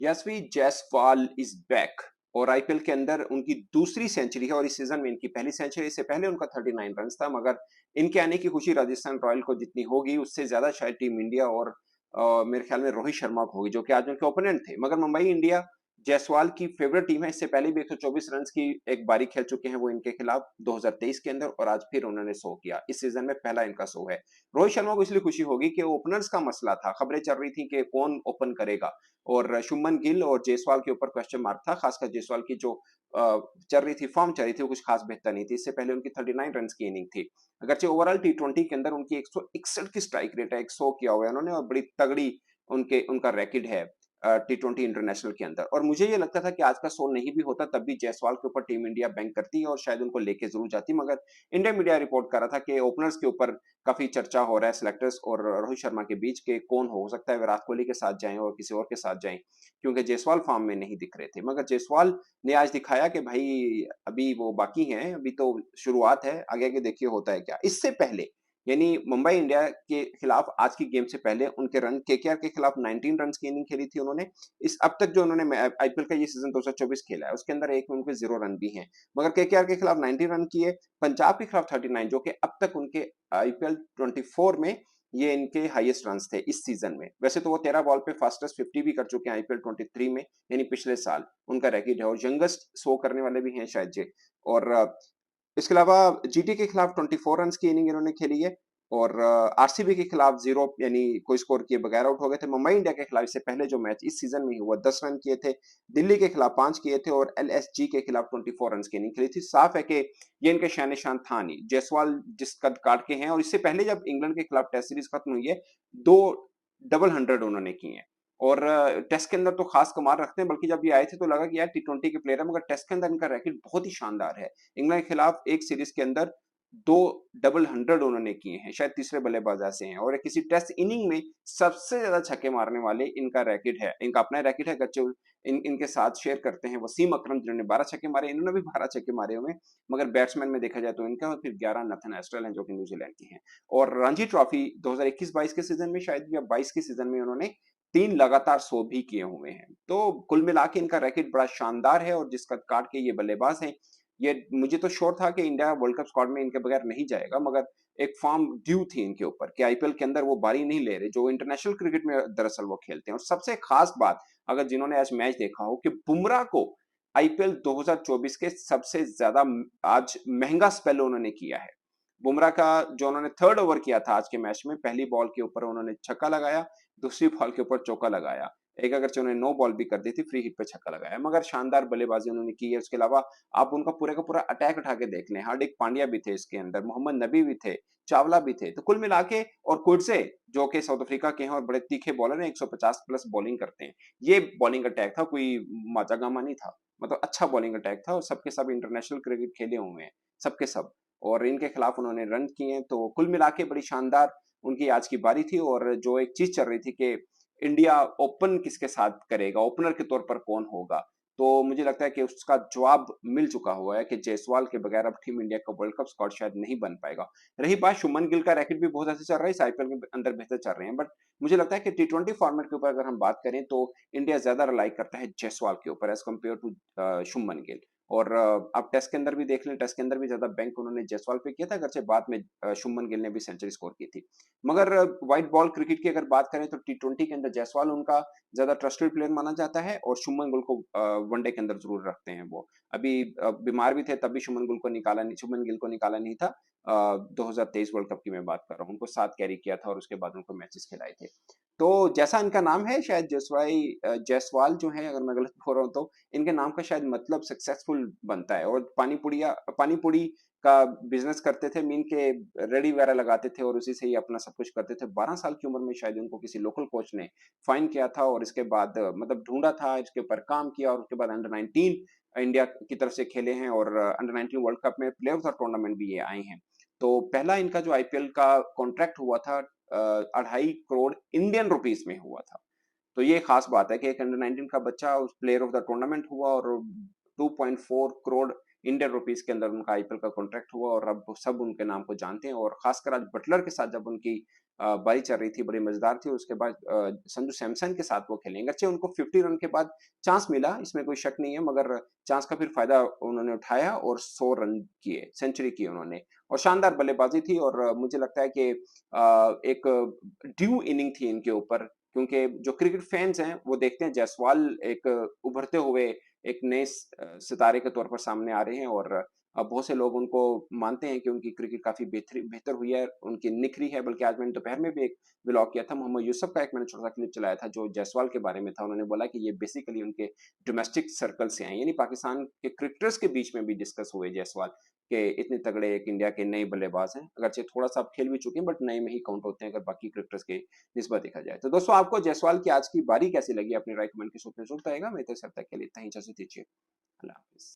Yashvi Jaiswal is back और IPL के अंदर उनकी दूसरी सेंचुरी है और इस सीजन में इनकी पहली सेंचुरी। इससे पहले उनका 39 रन था, मगर इनके आने की खुशी राजस्थान रॉयल को जितनी होगी उससे ज्यादा शायद टीम इंडिया और मेरे ख्याल में रोहित शर्मा को होगी, जो कि आज उनके ओपोनेंट थे। मगर मुंबई इंडिया जायसवाल की फेवरेट टीम है। इससे पहले भी 124 रन की एक बारी खेल चुके हैं वो इनके खिलाफ 2023 के अंदर, और आज फिर उन्होंने 100 किया। इस सीजन में पहला इनका 100 है। रोहित शर्मा को इसलिए खुशी होगी कि ओपनर्स का मसला था, खबरें चल रही थी कि कौन ओपन करेगा, और शुभमन गिल और जायसवाल के ऊपर क्वेश्चन मार्क था। खासकर जायसवाल की जो चल रही थी, फॉर्म चल रही थी, वो कुछ खास बेहतर नहीं थी। इससे पहले उनकी 39 रन की इनिंग थी। अगरचे ओवरऑल टी20 के अंदर उनकी 161 की स्ट्राइक रेट है, 100 किया हुआ है उन्होंने, और बड़ी तगड़ी उनका रैकेट है टी20 इंटरनेशनल के अंदर। और मुझे ये लगता था कि आज का 100 नहीं भी होता तब भी जायसवाल के ऊपर टीम इंडिया बैंक करती और शायद उनको लेके जरूर जाती, मगर इंडिया मीडिया रिपोर्ट कर रहा था कि ओपनर्स के ऊपर काफी चर्चा हो रहा है सिलेक्टर्स और रोहित शर्मा के बीच के कौन हो सकता है विराट कोहली के साथ जाएं और किसी और के साथ जाएं, क्योंकि जायसवाल फॉर्म में नहीं दिख रहे थे। मगर जायसवाल ने आज दिखाया कि भाई अभी वो बाकी हैं, अभी तो शुरुआत है, आगे आगे देखिए होता है क्या। इससे पहले यानी मुंबई इंडिया के खिलाफ आज की गेम से पहले उनके रन केकेआर के खिलाफ 19 रन की इनिंग खेली थी उन्होंने। इस अब तक जो उन्होंने आईपीएल का ये सीजन 2024 खेला है उसके अंदर एक में उनके 0 रन भी हैं, मगर केकेआर के खिलाफ 90 रन किए, पंजाब के खिलाफ 39, जो कि अब तक उनके आईपीएल 24 में ये इनके हाईएस्ट रन थे इस सीजन में। वैसे तो वो 13 बॉल पे फास्टेस्ट 50 भी कर चुके हैं आईपीएल 23 में, यानी पिछले साल उनका रैकेट है, और यंगेस्ट 100 करने वाले भी हैं शायद जे। और इसके अलावा जीटी के खिलाफ 24 रन की इनिंग इन्होंने खेली है, और आरसीबी के खिलाफ 0 यानी कोई स्कोर किए बगैर आउट हो गए थे। मुंबई इंडिया के खिलाफ इससे पहले जो मैच इस सीजन में हुआ 10 रन किए थे, दिल्ली के खिलाफ 5 किए थे, और एलएसजी के खिलाफ 24 रन की इनिंग खेली थी। साफ है कि ये इनके शान निशान था नहीं। जायसवाल जिस कद काट के हैं, और इससे पहले जब इंग्लैंड के खिलाफ टेस्ट सीरीज खत्म हुई है, 2 डबल 100 उन्होंने किए हैं। और टेस्ट के अंदर तो खास कमाल रखते हैं, बल्कि जब ये आए थे तो लगा कि यार टी20 के प्लेयर है, मगर टेस्ट के अंदर इनका रैकेट बहुत ही शानदार है। इंग्लैंड के खिलाफ एक सीरीज के अंदर 2 डबल 100 उन्होंने किए हैं, शायद तीसरे बल्लेबाज ऐसे हैं, और किसी टेस्ट इनिंग में सबसे ज्यादा छक्के मारने वाले इनका रैकेट है, इनका अपना रैकेट है। गच्चे इनके साथ शेयर करते हैं वसीम अकरम, जिन्होंने 12 छक्के मारे, इन्होंने भी 12 छक्के मारे हुए, मगर बैट्समैन में देखा जाए तो इनका, और फिर 11 नथन एस्ट्रल हैं जो कि न्यूजीलैंड के हैं। और रणजी ट्रॉफी 2021-22 के सीजन में शायद, या 22 के सीजन में उन्होंने 3 लगातार 100 भी किए हुए हैं। तो कुल मिला के इनका रैकेट बड़ा शानदार है, और जिस कद काट के ये बल्लेबाज हैं, ये मुझे तो श्योर था कि इंडिया वर्ल्ड कप स्क्वाड में इनके बगैर नहीं जाएगा, मगर एक फॉर्म ड्यू थी इनके ऊपर कि आईपीएल के अंदर वो बारी नहीं ले रहे जो इंटरनेशनल क्रिकेट में दरअसल वो खेलते हैं। और सबसे खास बात, अगर जिन्होंने आज मैच देखा हो, कि बुमराह को आईपीएल 2024 के सबसे ज्यादा आज महंगा स्पेल उन्होंने किया है। बुमराह का जो उन्होंने थर्ड ओवर किया था आज के मैच में, पहली बॉल के ऊपर उन्होंने छक्का लगाया, दूसरी बॉल के ऊपर चौका लगाया, एक अगर उन्होंने नो बॉल भी कर दी थी, फ्री हिट पे छक्का लगाया, मगर शानदार बल्लेबाजी उन्होंने की है। उसके अलावा आप उनका पूरे का पूरा अटैक उठा के देख लें, हार्दिक पांड्या भी थे इसके अंदर, मोहम्मद नबी भी थे, चावला भी थे, तो कुल मिला के, और कुडसे जो कि साउथ अफ्रीका के हैं और बड़े तीखे बॉलर हैं, 150 प्लस बॉलिंग करते हैं। ये बॉलिंग अटैक था, कोई माचागामा नहीं था, मतलब अच्छा बॉलिंग अटैक था, और सबके सब इंटरनेशनल क्रिकेट खेले हुए हैं, सबके सब, और इनके खिलाफ उन्होंने रन किए हैं। तो कुल मिला के बड़ी शानदार उनकी आज की बारी थी। और जो एक चीज चल रही थी कि इंडिया ओपन किसके साथ करेगा, ओपनर के तौर पर कौन होगा, तो मुझे लगता है कि उसका जवाब मिल चुका हुआ है कि जायसवाल के बगैर अब टीम इंडिया का वर्ल्ड कप स्क्वाड शायद नहीं बन पाएगा। रही बात शुभमन गिल का, रैकेट भी बहुत अच्छा चल रहा है, इस आईपीएल के अंदर बेहतर चल रहे हैं, बट मुझे लगता है कि टी20 फॉर्मेट के ऊपर अगर हम बात करें तो इंडिया ज्यादा रिलाई करता है जायसवाल के ऊपर as compared to Shubman Gill. और आप टेस्ट के अंदर भी देख लें, टेस्ट के अंदर भी ज्यादा बैंक उन्होंने जायसवाल पे किया था, अगरचे बाद में शुभमन गिल ने भी सेंचुरी स्कोर की थी। मगर व्हाइट बॉल क्रिकेट की अगर बात करें तो टी20 के अंदर जायसवाल उनका ज्यादा ट्रस्टेड प्लेयर माना जाता है, और शुभमन गिल को वनडे के अंदर जरूर रखते हैं वो। अभी बीमार भी थे तब भी शुभमन गिल को निकाला नहीं था। 2023 वर्ल्ड कप की मैं बात कर रहा हूँ, उनको 7 कैरी किया था और उसके बाद उनको मैचेस खिलाए थे। तो जैसा इनका नाम है, शायद जायसवाल जो है, अगर मैं गलत बोल रहा हूँ तो इनके नाम का शायद मतलब सक्सेसफुल बनता है। और पानी पूरी का बिजनेस करते थे, मीन के रेडी वगैरह लगाते थे और उसी से ही अपना सब कुछ करते थे। 12 साल की उम्र में शायद उनको किसी लोकल कोच ने फाइन किया था, और इसके बाद मतलब ढूंढा था, इसके ऊपर काम किया, और उसके बाद अंडर 19 इंडिया की तरफ से खेले हैं, और अंडर 19 वर्ल्ड कप में प्लेयर ऑफ द टूर्नामेंट भी ये आए हैं। तो पहला इनका जो आईपीएल का कॉन्ट्रैक्ट हुआ था 2.5 करोड़ इंडियन रुपीस में हुआ था। तो ये खास बात है कि एक अंडर 19 का बच्चा उस प्लेयर ऑफ द टूर्नामेंट हुआ, और 2.4 करोड़ इंडियन रुपीस के अंदर उनका आईपीएल का कॉन्ट्रैक्ट हुआ, और अब सब उनके नाम को जानते हैं। और खासकर आज बटलर के साथ जब उनकी बारी चल रही थी, बड़ी मजेदार थी। उसके बाद संजू सैमसन के साथ वो खेलेंगे। अच्छे उनको 50 रन के बाद चांस मिला, इसमें कोई शक नहीं है, मगर चांस का फिर फायदा उन्होंने उठाया और 100 रन किए, सेंचुरी की उन्होंने। और शानदार बल्लेबाजी थी, और मुझे लगता है कि एक ड्यू इनिंग थी इनके ऊपर, क्योंकि जो क्रिकेट फैंस हैं वो देखते हैं जायसवाल एक उभरते हुए एक नए सितारे के तौर पर सामने आ रहे हैं, और बहुत से लोग उनको मानते हैं कि उनकी क्रिकेट काफी बेहतर बेहतर हुई है, उनकी निखरी है। बल्कि आज मैंने दोपहर में भी एक व्लॉग किया था, मोहम्मद यूसुफ का एक मैंने छोटा सा क्लिप चलाया था जो जायसवाल के बारे में था। उन्होंने बोला कि ये बेसिकली उनके डोमेस्टिक सर्कल से हैं, यानी पाकिस्तान के क्रिकेटर्स के बीच में भी डिस्कस हुए जायसवाल के इतने तगड़े एक इंडिया के नए बल्लेबाज हैं। अगरचे थोड़ा सा अब खेल भी चुके हैं, बट नए में ही काउंट होते हैं अगर बाकी क्रिकेटर्स के निस्बत देखा जाए। तो दोस्तों, आपको जायसवाल की आज की बारी कैसी लगी? अपनी राय कमेंट के सूत्र में जरूर बताइएगा। मैं तो सब तक के लिए इतना ही, इजाजत दीजिए। अल्लाह हाफिज।